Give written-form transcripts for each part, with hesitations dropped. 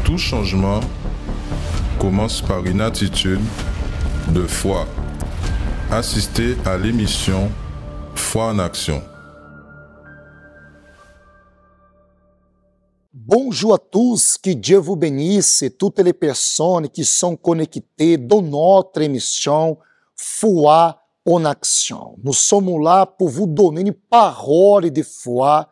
Tout changement commence par une attitude de foi. Assistez à l'émission Foi en Action. Bonjour à tous, que Dieu vous bénisse, toutes les personnes qui sont connectées dans notre émission Foi en Action. Nous sommes là pour vous donner une parole de foi,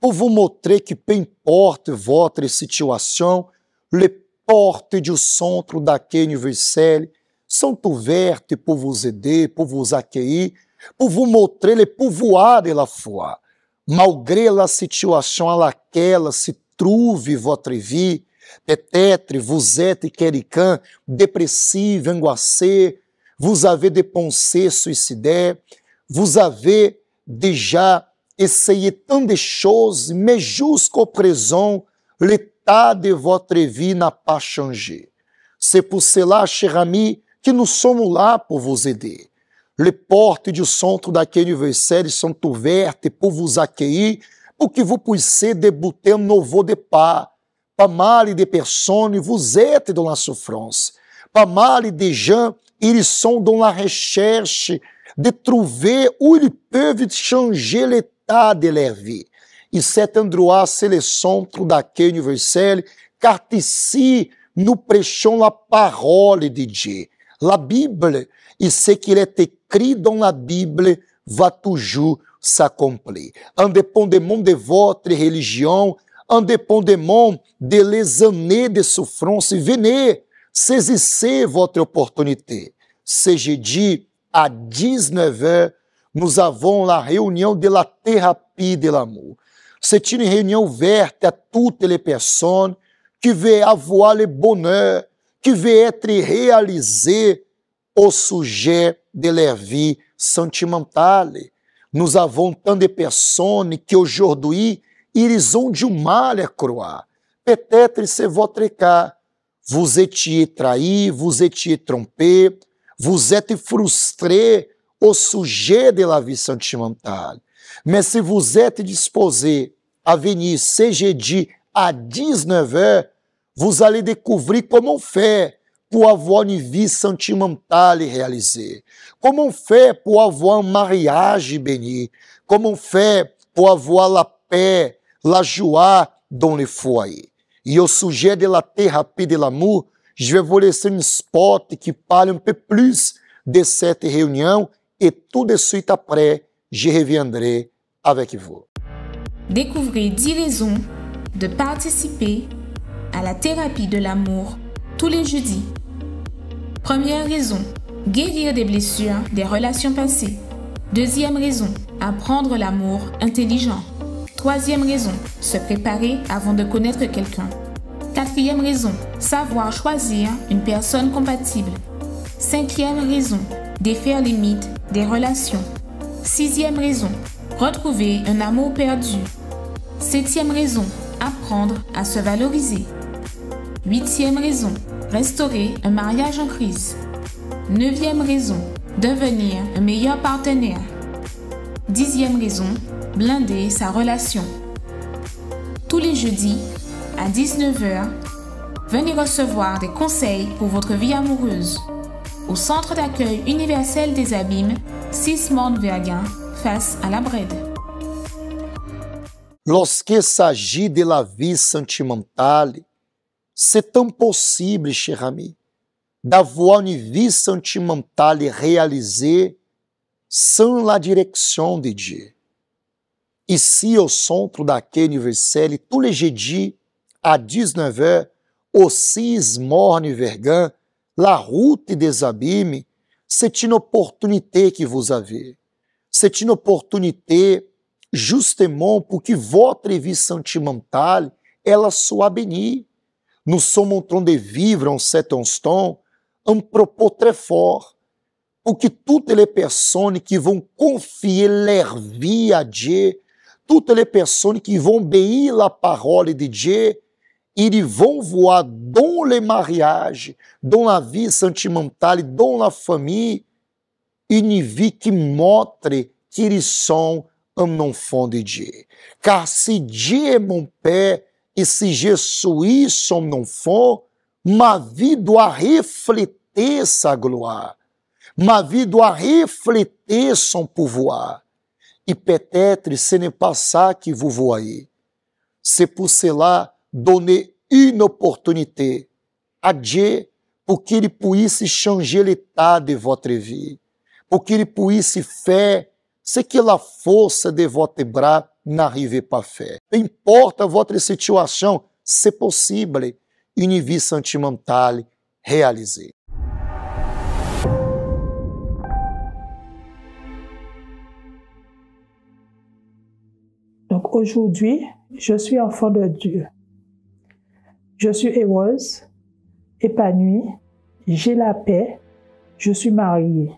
pour vous montrer que peu importe votre situation, les portes du centre d'accueil universel sont ouvertes pour vous aider, pour vous accueillir, pour vous montrer le pouvoir de la foi. Malgré la situation à laquelle se trouve votre vie, peut-être vous êtes quelqu'un dépressif, angoissé, vous avez des pensées suicidaires, vous avez déjà essayé tant de choses, mais jusqu'au présent, l'état de votre vie n'a pas changé. C'est pour cela, cher ami, que nous sommes là pour vous aider. Les portes du centre d'accueil universel sont ouvertes pour vous accueillir, pour que vous puissiez débuter un nouveau départ. Pas mal de personnes, vous êtes dans la souffrance. Pas mal de gens, ils sont dans la recherche de trouver où ils peuvent changer l'état de leur vie. Et cet endroit, c'est le centre d'accueil universel, car ici, nous prêchons la parole de Dieu. La Bible, et ce qu'il est écrit dans la Bible, va toujours s'accomplir. Indépendamment de votre religion, indépendamment de les années de souffrance, venez, saisissez votre opportunité. Ce jeudi, à 19h, nous avons la réunion de la thérapie de l'amour. C'est une réunion ouverte à toutes les personnes qui veulent avoir le bonheur, qui veulent être réalisées au sujet de leur vie sentimentale. Nous avons tant de personnes que aujourd'hui, ils ont du mal à croire. Peut-être c'est votre cas. Vous étiez trahi, vous étiez trompé, vous êtes frustré au sujet de la vie sentimentale. Mais si vous êtes disposé à venir ce jeudi à 19h, vous allez découvrir comment faire pour avoir une vie sentimentale réalisée. Comment faire pour avoir un mariage béni. Comment faire pour avoir la paix, la joie dans le foyer. Et au sujet de la thérapie de l'amour, je vais vous laisser un spot qui parle un peu plus de cette réunion et tout de suite après, je reviendrai avec vous. Découvrez 10 raisons de participer à la thérapie de l'amour tous les jeudis. Première raison, guérir des blessures des relations passées. Deuxième raison, apprendre l'amour intelligent. Troisième raison, se préparer avant de connaître quelqu'un. Quatrième raison, savoir choisir une personne compatible. Cinquième raison, défaire les mythes des relations. Sixième raison, retrouver un amour perdu. Septième raison, apprendre à se valoriser. Huitième raison, restaurer un mariage en crise. Neuvième raison, devenir un meilleur partenaire. Dixième raison, blinder sa relation. Tous les jeudis, à 19h, venez recevoir des conseils pour votre vie amoureuse au Centre d'accueil universel des Abîmes, 6 Morne-Vergin, face à la Brède. Lorsqu'il s'agit de la vie sentimentale, c'est impossible, cher ami, d'avoir une vie sentimentale réalisée sans la direction de Dieu. Ici, au Centre d'accueil universel, tous les jeudis, à 19h, au 6 Morne-Vergin, la route des Abîmes, c'est une opportunité que vous avez. C'est une opportunité justement pour que votre vie sentimentale, ela soit bénie. Nous sommes en train de vivre en cet instant un propos très fort pour que toutes les personnes qui vont confier leur vie à Dieu, toutes les personnes qui vont obéir la parole de Dieu, ils vont voir dans le mariage, dans la vie sentimentale, dans la famille, une vie qui montre qu'ils sont un enfant de Dieu. Car si Dieu est mon Père, E se Jesus son não for, ma vie doit refléter sa gloire. Ma vie doit refléter son pouvoir. Et peut-être ce n'est pas ça que vous voyez. C'est pour cela donner une opportunité à Dieu pour qu'il puisse changer l'état de votre vie, pour qu'il puisse faire ce que la force de votre bras n'arrive pas à faire. Peu importe votre situation, c'est possible une vie sentimentale réalisée. Donc aujourd'hui, je suis enfant de Dieu. Je suis heureuse, épanouie, j'ai la paix, je suis mariée.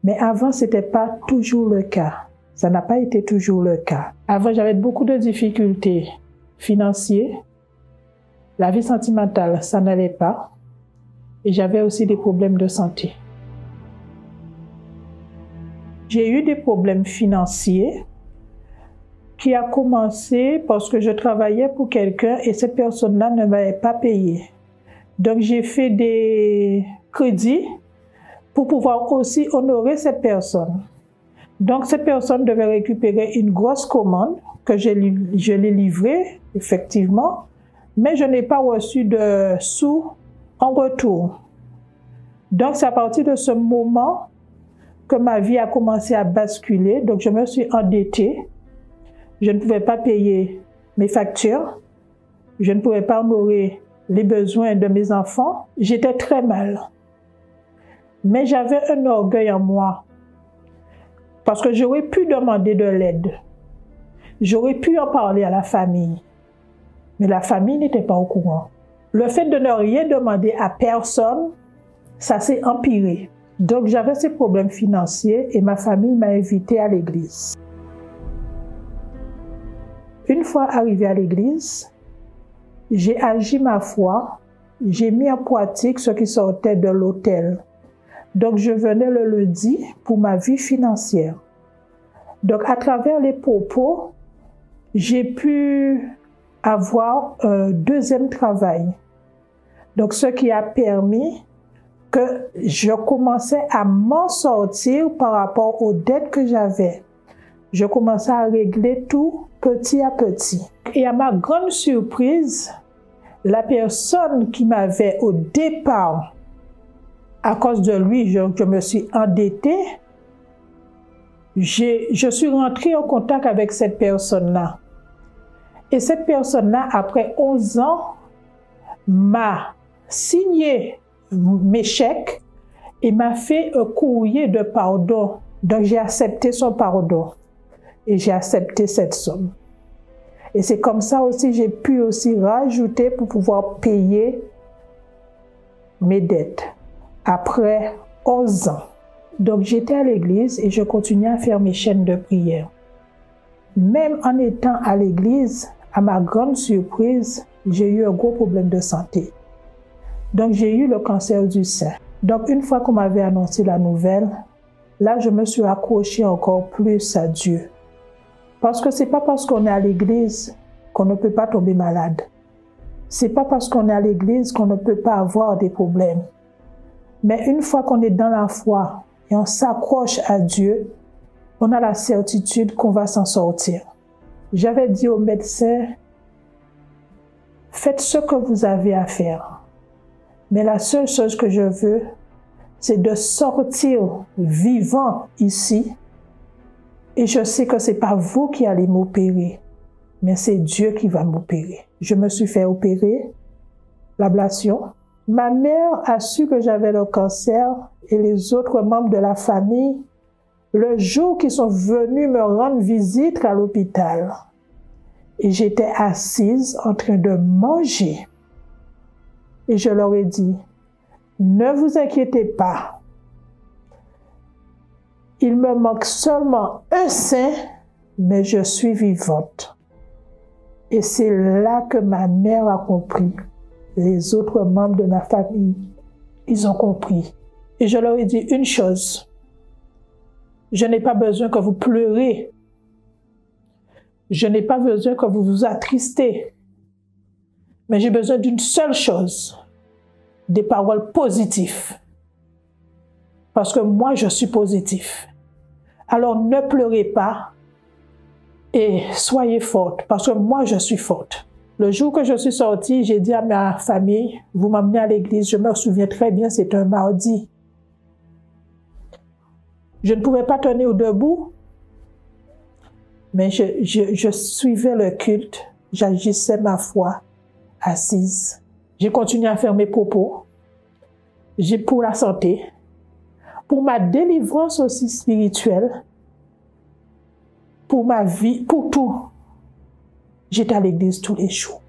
Mais avant, ce n'était pas toujours le cas. Ça n'a pas été toujours le cas. Avant, j'avais beaucoup de difficultés financières. La vie sentimentale, ça n'allait pas. Et j'avais aussi des problèmes de santé. J'ai eu des problèmes financiers qui a commencé parce que je travaillais pour quelqu'un et cette personne-là ne m'avait pas payé. Donc j'ai fait des crédits pour pouvoir aussi honorer cette personne. Donc cette personne devait récupérer une grosse commande que je l'ai livrée, effectivement, mais je n'ai pas reçu de sous en retour. Donc c'est à partir de ce moment que ma vie a commencé à basculer. Donc je me suis endettée. Je ne pouvais pas payer mes factures. Je ne pouvais pas honorer les besoins de mes enfants. J'étais très mal. Mais j'avais un orgueil en moi. Parce que j'aurais pu demander de l'aide. J'aurais pu en parler à la famille. Mais la famille n'était pas au courant. Le fait de ne rien demander à personne, ça s'est empiré. Donc j'avais ces problèmes financiers et ma famille m'a invité à l'église. Une fois arrivé à l'église, j'ai agi ma foi, j'ai mis en pratique ce qui sortait de l'autel. Donc je venais le lundi pour ma vie financière. Donc à travers les propos, j'ai pu avoir un deuxième travail. Donc ce qui a permis que je commençais à m'en sortir par rapport aux dettes que j'avais. Je commençais à régler tout petit à petit. Et à ma grande surprise, la personne qui m'avait au départ, à cause de lui, je me suis endettée, je suis rentrée en contact avec cette personne-là. Et cette personne-là, après 11 ans, m'a signé mes chèques et m'a fait un courrier de pardon. Donc j'ai accepté son pardon. Et j'ai accepté cette somme. Et c'est comme ça aussi, j'ai pu aussi rajouter pour pouvoir payer mes dettes. Après 11 ans. Donc j'étais à l'église et je continuais à faire mes chaînes de prière. Même en étant à l'église, à ma grande surprise, j'ai eu un gros problème de santé. Donc j'ai eu le cancer du sein. Donc une fois qu'on m'avait annoncé la nouvelle, là je me suis accrochée encore plus à Dieu. Parce que c'est pas parce qu'on est à l'église qu'on ne peut pas tomber malade. C'est pas parce qu'on est à l'église qu'on ne peut pas avoir des problèmes. Mais une fois qu'on est dans la foi et on s'accroche à Dieu, on a la certitude qu'on va s'en sortir. J'avais dit au médecin, faites ce que vous avez à faire. Mais la seule chose que je veux, c'est de sortir vivant ici. Et je sais que ce n'est pas vous qui allez m'opérer, mais c'est Dieu qui va m'opérer. Je me suis fait opérer, l'ablation. Ma mère a su que j'avais le cancer et les autres membres de la famille, le jour qu'ils sont venus me rendre visite à l'hôpital. Et j'étais assise en train de manger. Et je leur ai dit, ne vous inquiétez pas. Il me manque seulement un sein, mais je suis vivante. Et c'est là que ma mère a compris. Les autres membres de ma famille, ils ont compris. Et je leur ai dit une chose. Je n'ai pas besoin que vous pleurez. Je n'ai pas besoin que vous vous attristez. Mais j'ai besoin d'une seule chose, des paroles positives. Parce que moi, je suis positif. Alors ne pleurez pas et soyez forte, parce que moi, je suis forte. Le jour que je suis sortie, j'ai dit à ma famille, vous m'emmenez à l'église, je me souviens très bien, c'est un mardi. Je ne pouvais pas tenir debout, mais je suivais le culte, j'agissais ma foi assise. J'ai continué à faire mes propos, pour la santé, pour ma délivrance aussi spirituelle, pour ma vie, pour tout. J'étais à l'église tous les jours,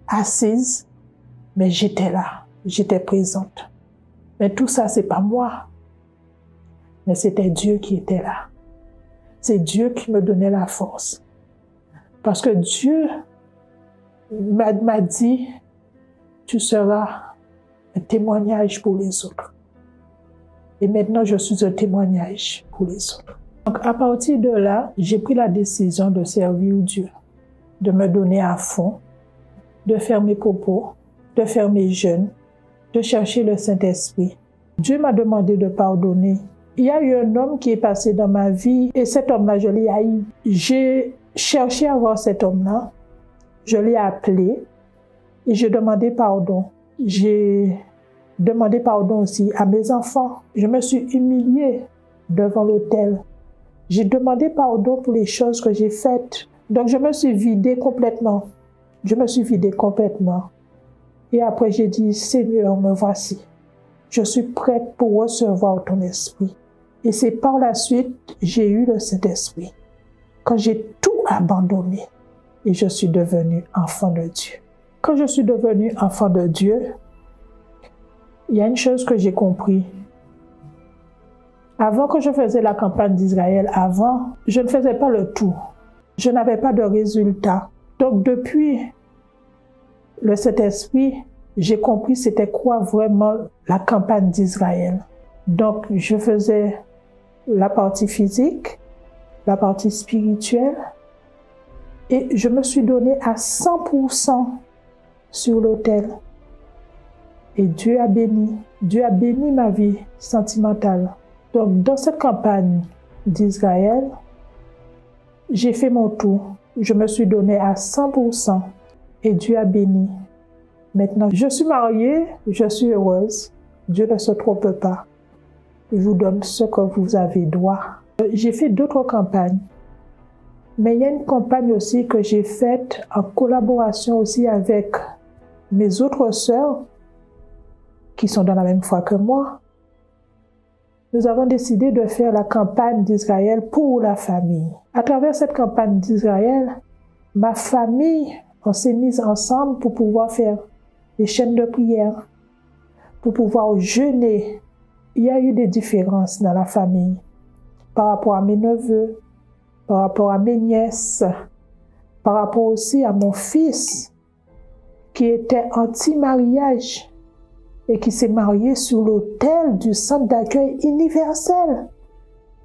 assise, mais j'étais là, j'étais présente. Mais tout ça, c'est pas moi, mais c'était Dieu qui était là. C'est Dieu qui me donnait la force. Parce que Dieu m'a dit, tu seras un témoignage pour les autres. Et maintenant, je suis un témoignage pour les autres. Donc, à partir de là, j'ai pris la décision de servir Dieu, de me donner à fond, de faire mes propos, de faire mes jeûnes, de chercher le Saint-Esprit. Dieu m'a demandé de pardonner. Il y a eu un homme qui est passé dans ma vie et cet homme-là, je l'ai haï. J'ai cherché à voir cet homme-là, je l'ai appelé et j'ai demandé pardon. J'ai demandé pardon aussi à mes enfants. Je me suis humiliée devant l'autel. J'ai demandé pardon pour les choses que j'ai faites. Donc je me suis vidée complètement. Je me suis vidée complètement. Et après j'ai dit, Seigneur, me voici. Je suis prête pour recevoir ton esprit. Et c'est par la suite, j'ai eu le Saint-Esprit. Quand j'ai tout abandonné et je suis devenue enfant de Dieu. Quand je suis devenue enfant de Dieu, il y a une chose que j'ai compris. Avant que je faisais la campagne d'Israël, je ne faisais pas le tout. Je n'avais pas de résultat. Donc depuis le Saint-Esprit, j'ai compris c'était quoi vraiment la campagne d'Israël. Donc je faisais la partie physique, la partie spirituelle, et je me suis donnée à 100% sur l'autel. Et Dieu a béni ma vie sentimentale. Donc dans cette campagne d'Israël, j'ai fait mon tour. Je me suis donnée à 100% et Dieu a béni. Maintenant, je suis mariée, je suis heureuse. Dieu ne se trompe pas. Il vous donne ce que vous avez droit. J'ai fait d'autres campagnes. Mais il y a une campagne aussi que j'ai faite en collaboration aussi avec mes autres sœurs qui sont dans la même foi que moi. Nous avons décidé de faire la campagne d'Israël pour la famille. À travers cette campagne d'Israël, ma famille, on s'est mis ensemble pour pouvoir faire des chaînes de prière, pour pouvoir jeûner. Il y a eu des différences dans la famille par rapport à mes neveux, par rapport à mes nièces, par rapport aussi à mon fils qui était anti-mariage et qui s'est marié sur l'autel du centre d'accueil universel.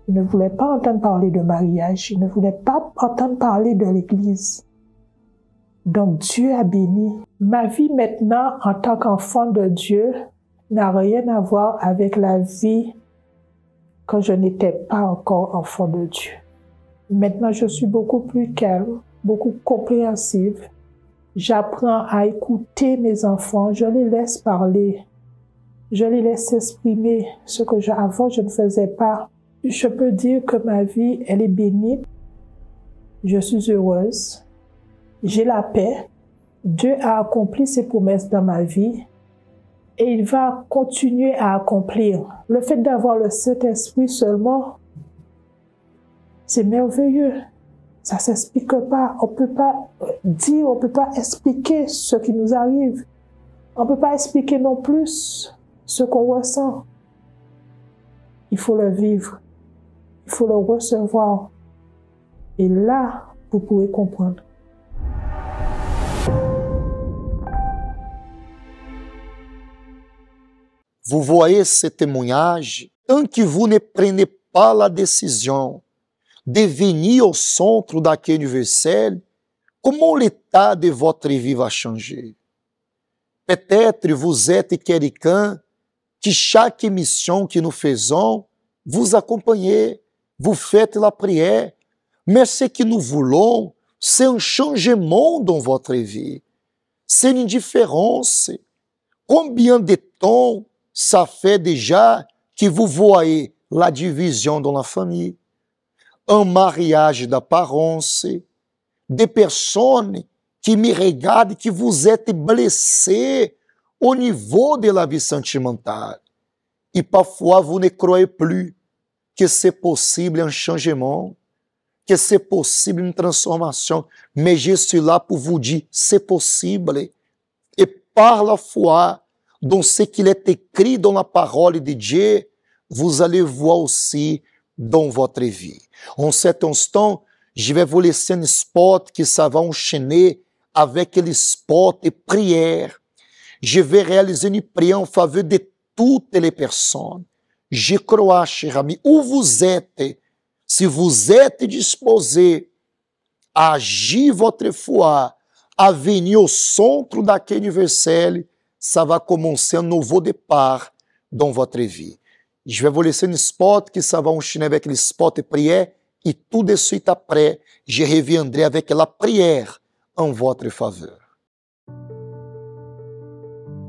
Il ne voulait pas entendre parler de mariage, il ne voulait pas entendre parler de l'Église. Donc Dieu a béni. Ma vie maintenant en tant qu'enfant de Dieu n'a rien à voir avec la vie quand je n'étais pas encore enfant de Dieu. Maintenant, je suis beaucoup plus calme, beaucoup compréhensive. J'apprends à écouter mes enfants, je les laisse parler. Je les laisse exprimer ce que avant je ne faisais pas. Je peux dire que ma vie, elle est bénie. Je suis heureuse. J'ai la paix. Dieu a accompli ses promesses dans ma vie et il va continuer à accomplir. Le fait d'avoir le Saint-Esprit seulement, c'est merveilleux. Ça ne s'explique pas. On ne peut pas dire, on ne peut pas expliquer ce qui nous arrive. On ne peut pas expliquer non plus ce qu'on ressent. Il faut le vivre. Il faut le recevoir. Et là, vous pouvez comprendre. Vous voyez ce témoignage? Tant que vous ne prenez pas la décision de venir au centre d'accueil universel, comment l'état de votre vie va changer? Peut-être vous êtes quelqu'un qui chaque émission que nous faisons, vous accompagnez, vous faites la prière, mais ce que nous voulons, c'est un changement dans votre vie, c'est une différence. Combien de temps ça fait déjà que vous voyez la division dans la famille, un mariage d'apparence, des personnes qui me regardent, que vous êtes blessés au niveau de la vie sentimentale. Et parfois, vous ne croyez plus que c'est possible un changement, que c'est possible une transformation. Mais je suis là pour vous dire, c'est possible. Et par la foi, dans ce qu'il est écrit dans la parole de Dieu, vous allez voir aussi dans votre vie. En cet instant, je vais vous laisser un spot qui ça va enchaîner avec le spot de prière. Je vais réaliser une prière en faveur de toutes les personnes. Je crois, cher ami, où vous êtes, si vous êtes disposé à agir votre foi, à venir au centre daquele universel, ça va commencer un nouveau départ dans votre vie. Je vais vous laisser un spot qui ça va enchaîner avec le spot de prière et tout de suite après, je reviendrai avec la prière en votre faveur.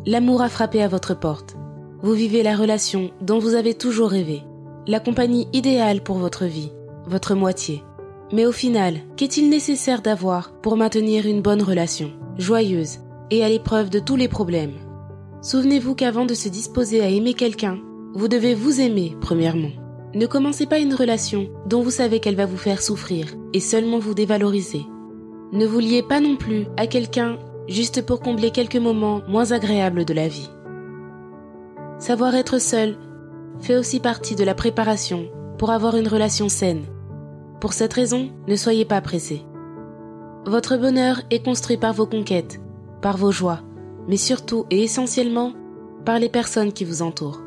L'amour a frappé à votre porte. Vous vivez la relation dont vous avez toujours rêvé. La compagnie idéale pour votre vie, votre moitié. Mais au final, qu'est-il nécessaire d'avoir pour maintenir une bonne relation, joyeuse et à l'épreuve de tous les problèmes? Souvenez-vous qu'avant de se disposer à aimer quelqu'un, vous devez vous aimer premièrement. Ne commencez pas une relation dont vous savez qu'elle va vous faire souffrir et seulement vous dévaloriser. Ne vous liez pas non plus à quelqu'un juste pour combler quelques moments moins agréables de la vie. Savoir être seul fait aussi partie de la préparation pour avoir une relation saine. Pour cette raison, ne soyez pas pressés. Votre bonheur est construit par vos conquêtes, par vos joies, mais surtout et essentiellement par les personnes qui vous entourent.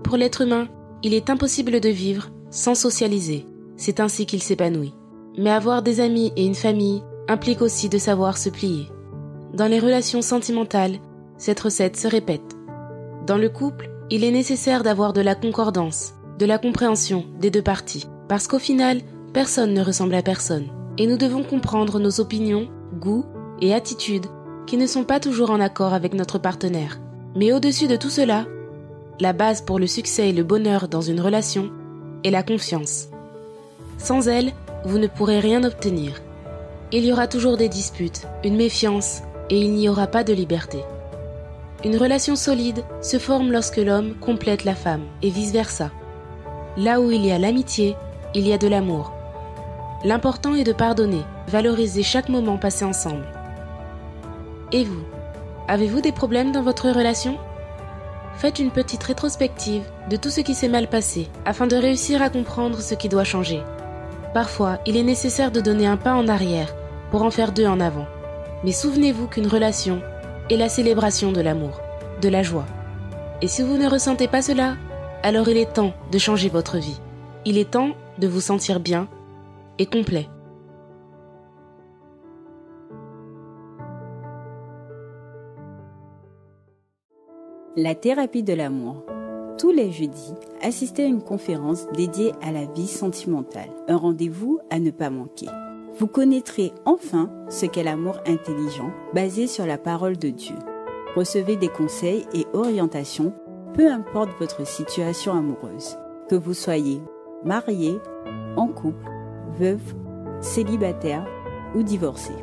Pour l'être humain, il est impossible de vivre sans socialiser. C'est ainsi qu'il s'épanouit. Mais avoir des amis et une famille implique aussi de savoir se plier. Dans les relations sentimentales, cette recette se répète. Dans le couple, il est nécessaire d'avoir de la concordance, de la compréhension des deux parties. Parce qu'au final, personne ne ressemble à personne. Et nous devons comprendre nos opinions, goûts et attitudes qui ne sont pas toujours en accord avec notre partenaire. Mais au-dessus de tout cela, la base pour le succès et le bonheur dans une relation est la confiance. Sans elle, vous ne pourrez rien obtenir. Il y aura toujours des disputes, une méfiance et il n'y aura pas de liberté. Une relation solide se forme lorsque l'homme complète la femme et vice-versa. Là où il y a l'amitié, il y a de l'amour. L'important est de pardonner, valoriser chaque moment passé ensemble. Et vous, avez-vous des problèmes dans votre relation ? Faites une petite rétrospective de tout ce qui s'est mal passé afin de réussir à comprendre ce qui doit changer. Parfois, il est nécessaire de donner un pas en arrière pour en faire deux en avant. Mais souvenez-vous qu'une relation est la célébration de l'amour, de la joie. Et si vous ne ressentez pas cela, alors il est temps de changer votre vie. Il est temps de vous sentir bien et complet. La thérapie de l'amour. Tous les jeudis, assistez à une conférence dédiée à la vie sentimentale. Un rendez-vous à ne pas manquer. Vous connaîtrez enfin ce qu'est l'amour intelligent, basé sur la parole de Dieu. Recevez des conseils et orientations, peu importe votre situation amoureuse. Que vous soyez marié, en couple, veuve, célibataire ou divorcé.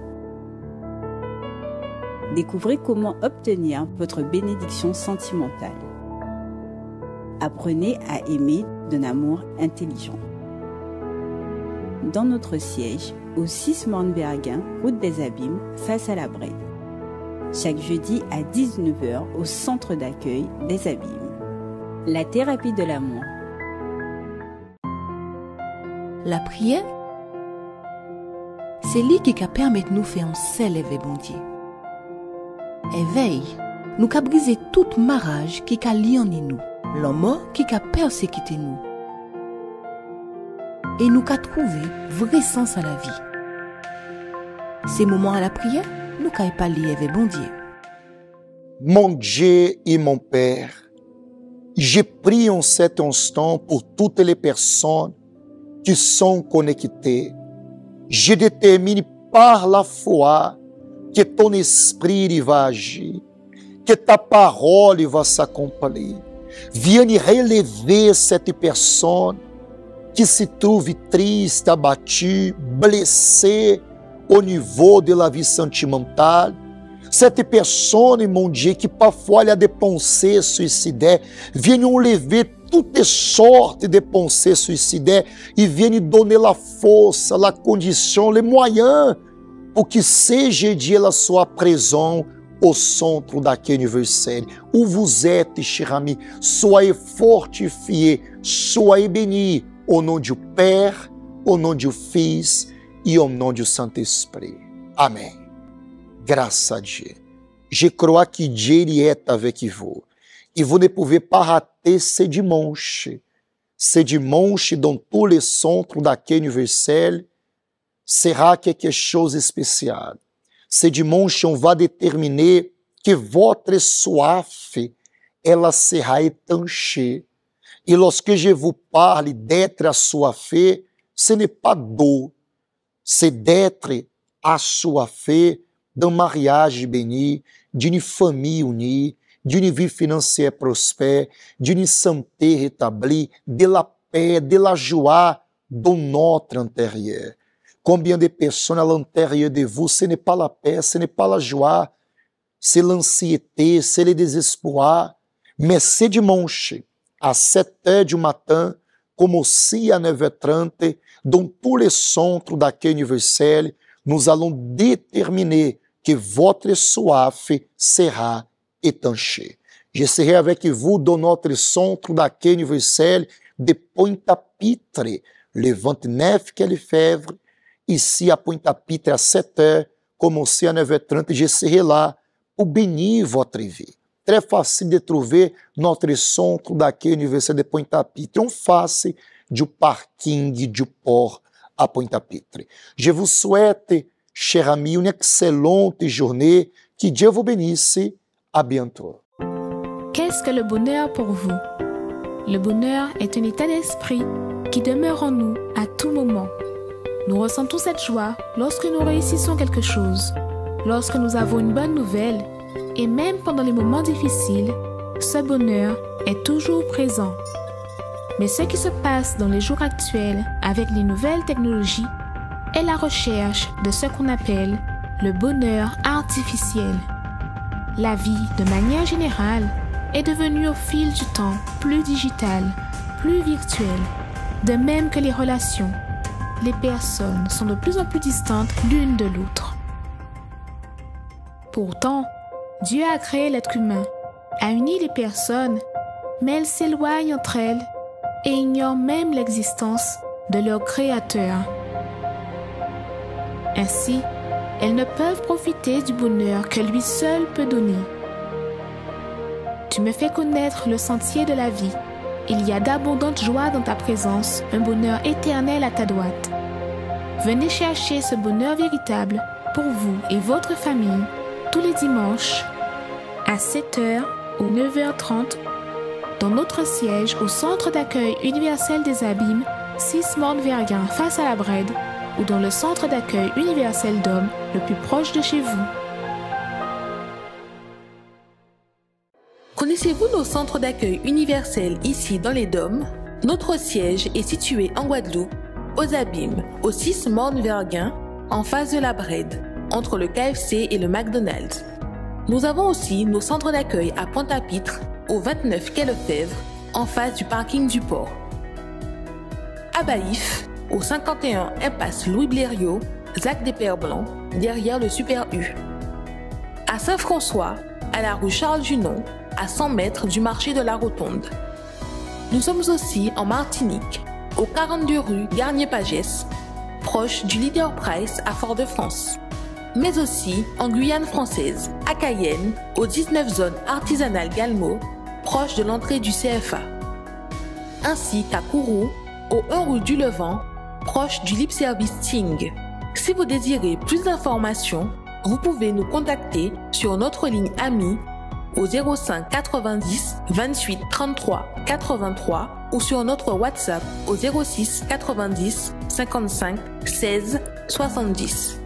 Découvrez comment obtenir votre bénédiction sentimentale. Apprenez à aimer d'un amour intelligent. Dans notre siège, au 6 Mornbergen, route des Abîmes, face à la Brède. Chaque jeudi à 19h au centre d'accueil des Abîmes. La thérapie de l'amour. La prière, c'est lui qui permet de nous faire un seul éveil bon Dieu. Éveil, nous qu'a brisé toute marage qui qu'a lié en nous, l'homme qui qu'a persécuté nous. Et nous qu'a trouvé vrai sens à la vie. Ces moments à la prière, nous qu'à parler avec bon Dieu. Mon Dieu et mon Père, je prie en cet instant pour toutes les personnes qui sont connectées. Je détermine par la foi que ton esprit va agir, que ta parole va s'accomplir. Viens relever cette personne qui se trouve triste, abattue, blessée au niveau de la vie sentimentale. Cette personne, mon Dieu, qui parfois a des pensées suicidaires, viens enlever toutes sortes de pensées suicidaires e viens donner la force, la condition, les moyens pour que seja dia la sua prisão au centre daquele universel. Où vous êtes, cher ami, soyez fortifiés, soyez bénis, au nom du Père, au nom du Fils et au nom du Saint-Esprit. Amen. Grâce à Dieu. Je crois que Dieu est avec vous. Et vous ne pouvez pas rater ce dimanche. Ce dimanche, dans tous les centres daquele universel, sera quelque chose de spécial. Ce dimanche, on va déterminer que votre soif, ela sera étanchée. Et lorsque je vous parle d'être assoiffé, ce n'est pas d'eau, c'est d'être assoiffé d'un mariage béni, d'une famille unie, d'une vie financière prospère, d'une santé rétablie, de la paix, de la joie dans notre intérieur. Combien de personnes à l'intérieur de vous, ce n'est pas la paix, ce n'est pas la joie, c'est l'anxiété, c'est le désespoir. Mais ce dimanche, à 7h du matin, comme aussi à 9h30, dans tous les centres daquele universel, nous allons déterminer que votre soif sera étanchée. Je serai avec vous dans notre centre daquele universel de Pointe-à-Pitre, le 29 février, ici à Pointe-à-Pitre à 7h, comme aussi à 9h30, je serai là pour bénir votre vie. Très facile de trouver notre centre daquele universel de Pointe-à-Pitre, en face du parking du port à Pointe-à-Pitre. Je vous souhaite, cher ami, une excellente journée. Que Dieu vous bénisse. À bientôt. Qu'est-ce que le bonheur pour vous? Le bonheur est un état d'esprit qui demeure en nous à tout moment. Nous ressentons cette joie lorsque nous réussissons quelque chose, lorsque nous avons une bonne nouvelle, et même pendant les moments difficiles, ce bonheur est toujours présent. Mais ce qui se passe dans les jours actuels avec les nouvelles technologies est la recherche de ce qu'on appelle le bonheur artificiel. La vie, de manière générale, est devenue au fil du temps plus digitale, plus virtuelle, de même que les relations. Les personnes sont de plus en plus distantes l'une de l'autre. Pourtant, Dieu a créé l'être humain, a uni les personnes, mais elles s'éloignent entre elles et ignorent même l'existence de leur Créateur. Ainsi, elles ne peuvent profiter du bonheur que lui seul peut donner. Tu me fais connaître le sentier de la vie. Il y a d'abondantes joies dans ta présence, un bonheur éternel à ta droite. Venez chercher ce bonheur véritable pour vous et votre famille tous les dimanches à 7h ou 9h30 dans notre siège au Centre d'accueil universel des Abîmes, 6 Morne-Verguin face à la Brède, ou dans le Centre d'accueil universel d'hommes le plus proche de chez vous. Connaissez-vous nos centres d'accueil universels ici dans les Dômes? Notre siège est situé en Guadeloupe, aux Abîmes, au 6 Morne-Verguin, en face de la Brède, entre le KFC et le McDonald's. Nous avons aussi nos centres d'accueil à Pointe-à-Pitre, au 29 quai Lefebvre, en face du parking du port. À Baïf, au 51 impasse Louis Blériot, Zac des Pères Blancs, derrière le Super U. À Saint-François, à la rue Charles-Junon, à 100 mètres du marché de la Rotonde. Nous sommes aussi en Martinique, au 42 rue Garnier-Pagès, proche du Leader Price à Fort-de-France. Mais aussi en Guyane française, à Cayenne, au 19 zone artisanale Galmo, proche de l'entrée du CFA. Ainsi qu'à Kourou, au 1 rue du Levant, proche du Libre Service Ting. Si vous désirez plus d'informations, vous pouvez nous contacter sur notre ligne amie au 05 90 28 33 83 ou sur notre WhatsApp au 06 90 55 16 70.